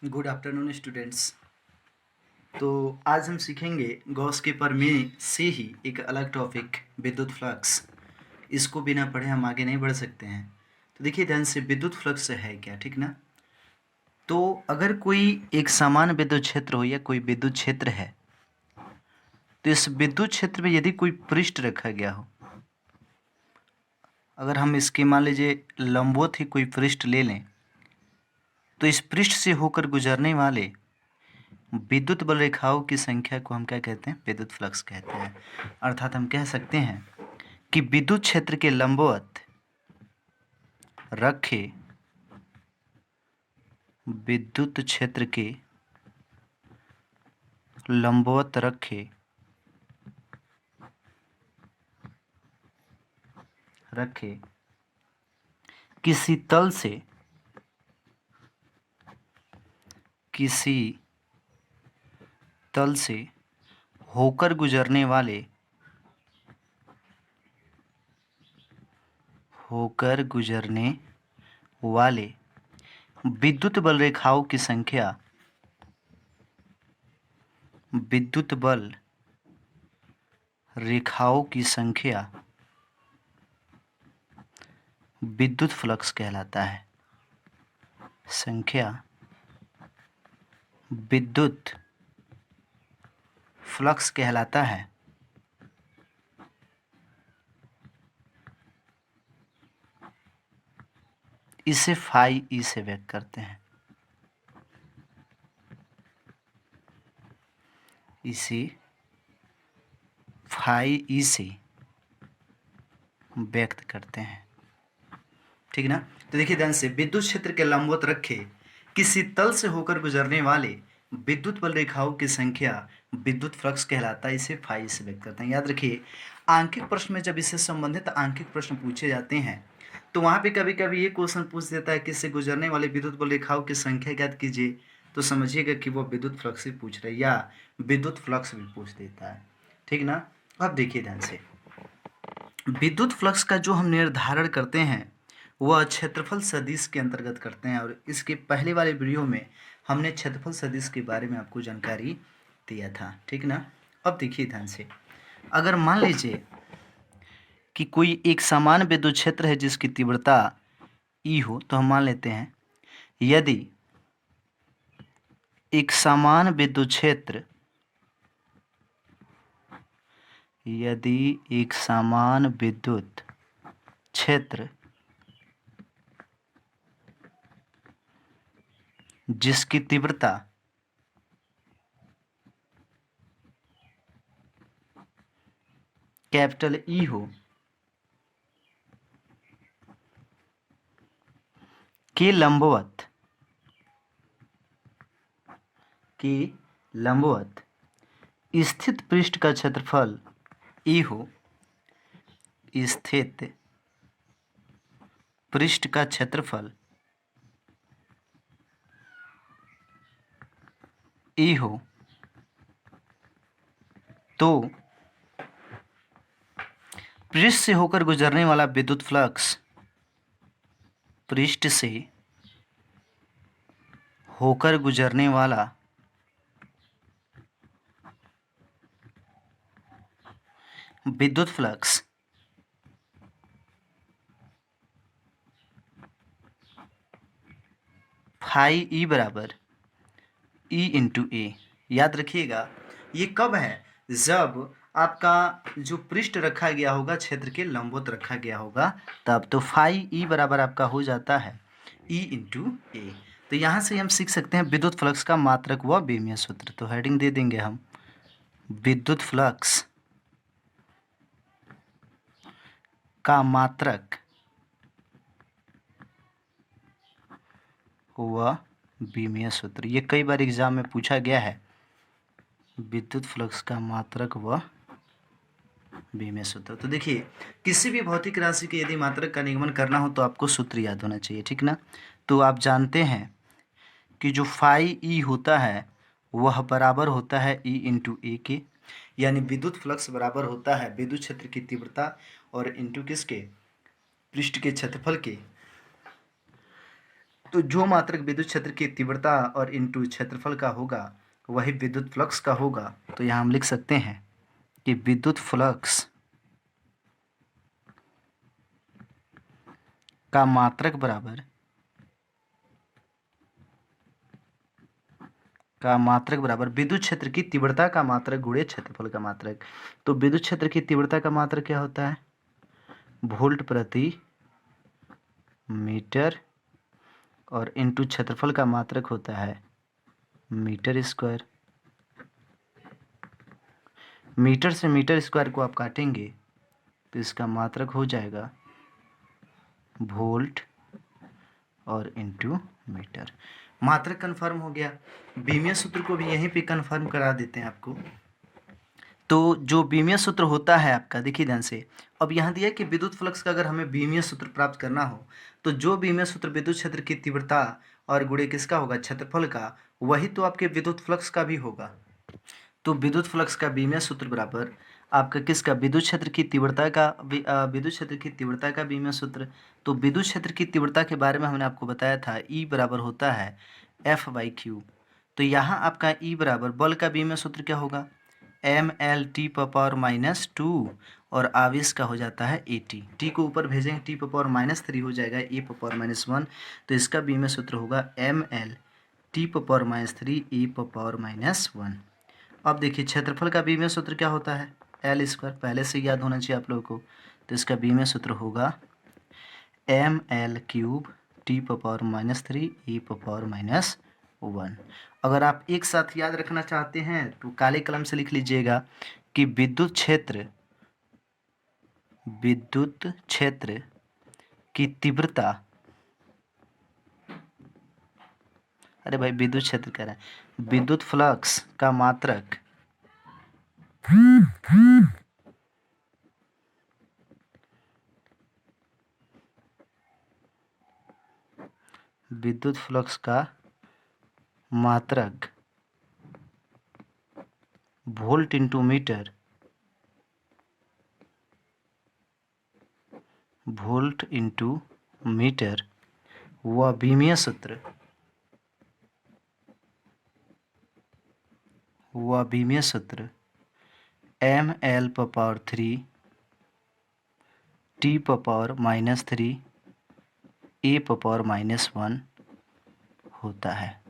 Good afternoon students. तो आज हम सीखेंगे गॉस के प्रमेय से ही एक अलग टॉपिक विद्युत फ्लक्स। इसको बिना पढ़े हम आगे नहीं बढ़ सकते हैं। तो देखिए ध्यान से, विद्युत फ्लक्स है क्या, ठीक ना। तो अगर कोई एक समान विद्युत क्षेत्र हो या कोई विद्युत क्षेत्र है, तो इस विद्युत क्षेत्र में यदि कोई पृष्ठ रखा गया हो, अगर हम इसके मान लीजिए लंबवत ही कोई पृष्ठ ले लें, तो इस पृष्ठ से होकर गुजरने वाले विद्युत बल रेखाओं की संख्या को हम क्या कहते हैं? विद्युत फ्लक्स कहते हैं। अर्थात हम कह सकते हैं कि विद्युत क्षेत्र के लंबवत रखे विद्युत क्षेत्र के लंबवत रखे किसी तल से होकर गुजरने वाले विद्युत बल रेखाओं की संख्या विद्युत फ्लक्स कहलाता है। विद्युत फ्लक्स कहलाता है। इसे फाई ई से व्यक्त करते हैं। इसे फाई ई से व्यक्त करते हैं, ठीक ना। तो देखिए ध्यान से, विद्युत क्षेत्र के लंबवत रखे किसी तल से होकर गुजरने वाले विद्युत बल रेखाओं की संख्या विद्युत फ्लक्स कहलाता है। इसे फाई से व्यक्त करते हैं। याद रखिए, आंकिक प्रश्न में जब इससे संबंधित आंकिक प्रश्न पूछे जाते हैं तो वहां पे कभी कभी ये क्वेश्चन पूछ देता है कि इससे गुजरने वाले विद्युत बल रेखाओं की संख्या ज्ञात कीजिए, तो समझिएगा कि वो विद्युत फ्लक्स ही पूछ रहे, या विद्युत फ्लक्स भी पूछ देता है, ठीक ना। अब देखिए ध्यान से, विद्युत फ्लक्स का जो हम निर्धारण करते हैं वह क्षेत्रफल सदिश के अंतर्गत करते हैं, और इसके पहले वाले वीडियो में हमने क्षेत्रफल सदिश के बारे में आपको जानकारी दिया था, ठीक ना। अब देखिए ध्यान से, अगर मान लीजिए कि कोई एक समान विद्युत क्षेत्र है जिसकी तीव्रता ई हो, तो हम मान लेते हैं यदि एक समान विद्युत क्षेत्र जिसकी तीव्रता कैपिटल ई हो के लंबवत स्थित पृष्ठ का क्षेत्रफल ई हो, स्थित पृष्ठ का क्षेत्रफल ई हो, तो पृष्ठ से होकर गुजरने वाला विद्युत फ्लक्स पृष्ठ से होकर गुजरने वाला विद्युत फ्लक्स फाई ई बराबर ई इंटू ए। याद रखिएगा, ये कब है? जब आपका जो पृष्ठ रखा गया होगा क्षेत्र के लंबवत रखा गया होगा तब। तो फाई ई बराबर आपका हो जाता है ई इंटू ए। तो यहाँ से हम सीख सकते हैं विद्युत फ्लक्स का मात्रक व विमीय सूत्र। तो हेडिंग दे देंगे हम, विद्युत फ्लक्स का मात्रक व विमीय सूत्र। ये कई बार एग्जाम में पूछा गया है, विद्युत फ्लक्स का मात्रक व विमीय सूत्र। तो देखिए, किसी भी भौतिक राशि के यदि मात्रक का निगमन करना हो तो आपको सूत्र याद होना चाहिए, ठीक ना। तो आप जानते हैं कि जो फाई ई होता है वह बराबर होता है ई इंटू ए के, यानी विद्युत फ्लक्स बराबर होता है विद्युत क्षेत्र की तीव्रता और इंटू किसके? पृष्ठ के क्षेत्रफल के। तो जो मात्रक विद्युत क्षेत्र की तीव्रता और इंटू क्षेत्रफल का होगा वही विद्युत फ्लक्स का होगा। तो यहाँ हम लिख सकते हैं कि विद्युत फ्लक्स का मात्रक बराबर विद्युत क्षेत्र की तीव्रता का मात्रक गुणे क्षेत्रफल का मात्रक। तो विद्युत क्षेत्र की तीव्रता का मात्रक क्या होता है? वोल्ट प्रति मीटर, और इंटू क्षेत्रफल का मात्रक होता है मीटर स्क्वायर। मीटर से मीटर स्क्वायर को आप काटेंगे तो इसका मात्रक हो जाएगा वोल्ट और इंटू मीटर। मात्रक कन्फर्म हो गया। बीमीय सूत्र को भी यहीं पे कन्फर्म करा देते हैं आपको। तो जो बीमीय सूत्र होता है आपका, देखिए ध्यान से, अब यहाँ दिया कि विद्युत फ्लक्स का अगर हमें बीमीय सूत्र प्राप्त करना हो तो जो बीमीय सूत्र विद्युत क्षेत्र की तीव्रता और गुणे किसका होगा? क्षेत्रफल का, वही तो आपके विद्युत फ्लक्स का भी होगा। तो विद्युत फ्लक्स का बीमीय सूत्र बराबर आपका किसका? विद्युत क्षेत्र की तीव्रता का, विद्युत क्षेत्र की तीव्रता का बीमीय सूत्र। तो विद्युत क्षेत्र की तीव्रता के बारे में हमने आपको बताया था, E बराबर होता है F/Q। तो यहाँ आपका E बराबर बल का बीमीय सूत्र क्या होगा? mL/T⁻², और आवेश का हो जाता है AT। T को ऊपर भेजेंगे, T⁻³ हो जाएगा A⁻1। तो इसका बीमीय सूत्र होगा mL/T⁻³ A⁻1। अब देखिए क्षेत्रफल का बीमीय सूत्र क्या होता है? L²। पहले से याद होना चाहिए आप लोगों को। तो इसका बीमीय सूत्र होगा mL³ T⁻³ A⁻1। अगर आप एक साथ याद रखना चाहते हैं तो काले कलम से लिख लीजिएगा कि विद्युत क्षेत्र की तीव्रता, अरे भाई विद्युत क्षेत्र कह रहा है, विद्युत फ्लक्स का मात्रक विद्युत फ्लक्स का मात्रक volt into metre, volt into metre, व बीमीय सूत्र mL/3 T⁻³ A⁻1 होता है।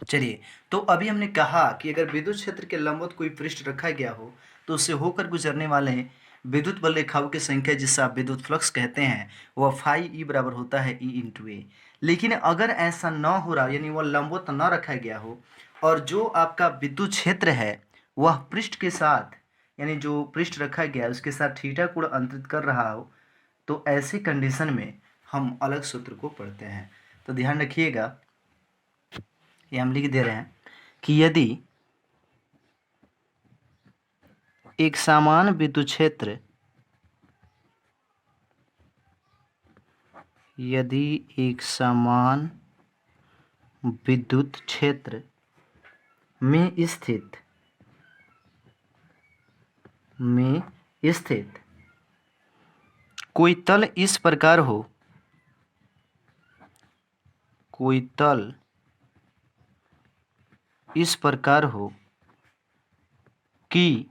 चलिए, तो अभी हमने कहा कि अगर विद्युत क्षेत्र के लंबवत कोई पृष्ठ रखा गया हो तो उससे होकर गुजरने वाले विद्युत बल रेखाओं की संख्या, जिससे आप विद्युत फ्लक्स कहते हैं, वह φE बराबर होता है E×A। लेकिन अगर ऐसा न हो रहा, यानी वह लंबवत न रखा गया हो और जो आपका विद्युत क्षेत्र है वह पृष्ठ के साथ, यानी जो पृष्ठ रखा गया है उसके साथ थीटा कोण अंतरित कर रहा हो, तो ऐसे कंडीशन में हम अलग सूत्र को पढ़ते हैं। तो ध्यान रखिएगा, ये हम लिख दे रहे हैं कि यदि एक समान विद्युत क्षेत्र, में स्थित कोई तल इस प्रकार हो, कि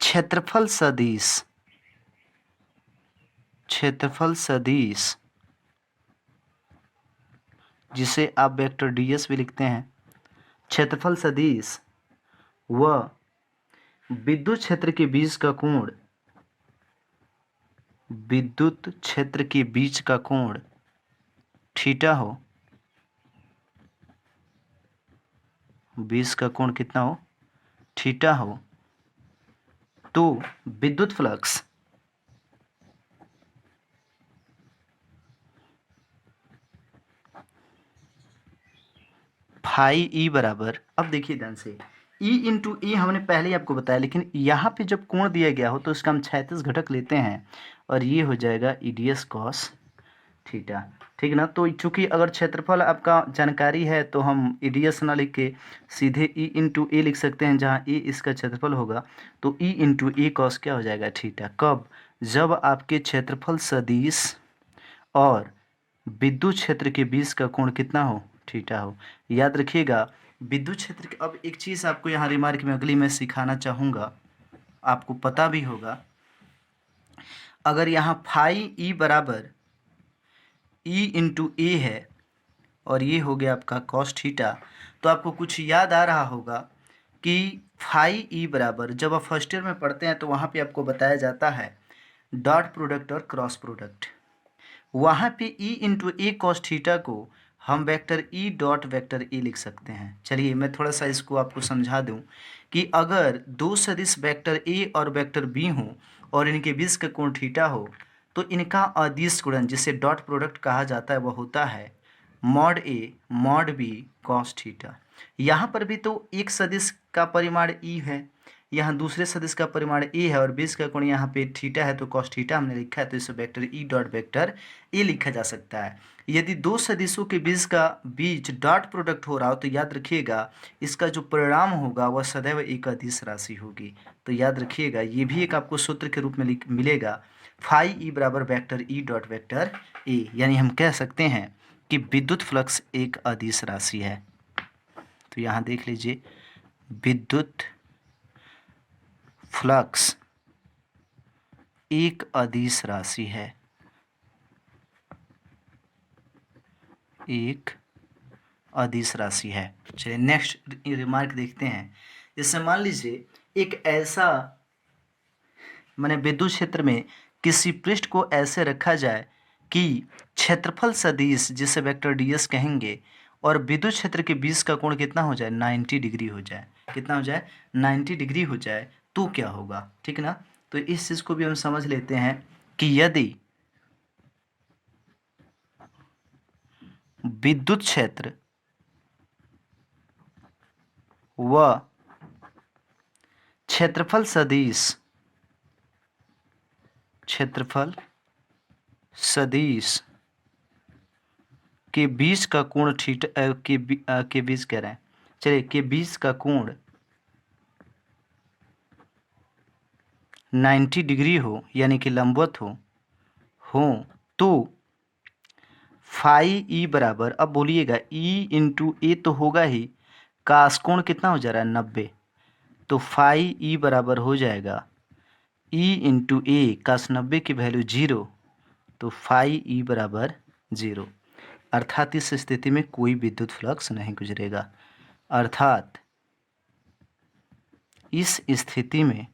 क्षेत्रफल सदिश, जिसे आप वेक्टर ds भी लिखते हैं, क्षेत्रफल सदिश व विद्युत क्षेत्र के बीच का कोण थीटा हो, बीच का कोण कितना हो? थीटा हो, तो विद्युत फ्लक्स φE बराबर, अब देखिए ध्यान से, E×E हमने पहले ही आपको बताया, लेकिन यहाँ पे जब कोण दिया गया हो तो उसका हम क्षैतिज घटक लेते हैं और ये हो जाएगा EDS cos थीटा। ठीक ना। तो चूंकि अगर क्षेत्रफल आपका जानकारी है तो हम ईडीएस ना लिख के सीधे ई इंटू ए लिख सकते हैं, जहाँ ए इसका क्षेत्रफल होगा। तो ई इंटू ए कॉस क्या हो जाएगा थीटा। कब? जब आपके क्षेत्रफल सदिश और विद्युत क्षेत्र के बीच का कोण कितना हो? थीटा हो। याद रखिएगा विद्युत क्षेत्र के, अब एक चीज़ आपको यहाँ रिमार्क में अगली मैं सिखाना चाहूँगा, आपको पता भी होगा। अगर यहाँ फाई ई बराबर ई इंटू ए है और ये हो गया आपका कॉस थीटा, तो आपको कुछ याद आ रहा होगा कि फाई ई बराबर, जब आप फर्स्ट ईयर में पढ़ते हैं तो वहाँ पे आपको बताया जाता है डॉट प्रोडक्ट और क्रॉस प्रोडक्ट। वहाँ पे ई इंटू ए कॉस थीटा को हम vector E dot vector A लिख सकते हैं। चलिए मैं थोड़ा सा इसको आपको समझा दूं कि अगर दो सदिश वेक्टर ए और वेक्टर बी हों और इनके बीच का कोण थीटा हो, तो इनका अदिश गुणन जिसे डॉट प्रोडक्ट कहा जाता है वह होता है mod A mod B cos theta. यहाँ पर भी तो एक सदिश का परिमाण ई है, यहाँ दूसरे सदिश का परिमाण ए है और बीच का कोण यहाँ पे थीटा है, तो कॉस थीटा हमने लिखा है, तो इसे vector E dot vector A लिखा जा सकता है। यदि दो सदिशों के बीच डॉट प्रोडक्ट हो रहा हो तो याद रखिएगा इसका जो परिणाम होगा वह सदैव एक अदिश राशि होगी। तो याद रखिएगा ये भी एक आपको सूत्र के रूप में मिलेगा, फाई ई बराबर vector E dot vector A. यानी हम कह सकते हैं कि विद्युत फ्लक्स एक अदिश राशि है। तो यहाँ देख लीजिए विद्युत फ्लक्स एक अदिश राशि है, एक अदिश राशि है। चलिए नेक्स्ट रिमार्क देखते हैं। जैसे मान लीजिए एक ऐसा, माने विद्युत क्षेत्र में किसी पृष्ठ को ऐसे रखा जाए कि क्षेत्रफल सदिश जिसे वेक्टर डीएस कहेंगे और विद्युत क्षेत्र के बीच का कोण कितना हो जाए 90 डिग्री हो जाए। कितना हो जाए 90 डिग्री हो जाए, तो क्या होगा, ठीक ना। तो इस चीज़ को भी हम समझ लेते हैं कि यदि विद्युत क्षेत्र व क्षेत्रफल सदिश के बीच का कोण थीटा के बीच कह रहे हैं, चलिए के बीच का कोण 90 डिग्री हो, यानी कि लंबवत हो तो फाई ई बराबर, अब बोलिएगा ई इंटू ए तो होगा ही, कास कोण कितना हो जा रहा है 90, तो फाई ई बराबर हो जाएगा ई इंटू ए, कास 90 की वैल्यू 0, तो फाई ई बराबर 0। अर्थात इस स्थिति में कोई विद्युत फ्लक्स नहीं गुजरेगा। अर्थात इस स्थिति में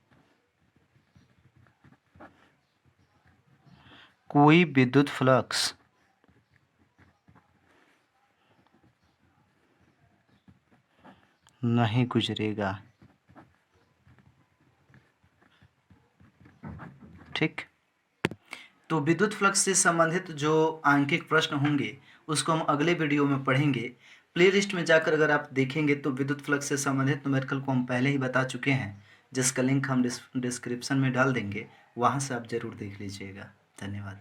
कोई विद्युत फ्लक्स नहीं गुजरेगा। ठीक, तो विद्युत फ्लक्स से संबंधित जो आंकिक प्रश्न होंगे उसको हम अगले वीडियो में पढ़ेंगे। प्लेलिस्ट में जाकर अगर आप देखेंगे तो विद्युत फ्लक्स से संबंधित न्यूमेरिकल को हम पहले ही बता चुके हैं, जिसका लिंक हम डिस्क्रिप्शन में डाल देंगे, वहाँ से आप ज़रूर देख लीजिएगा। धन्यवाद।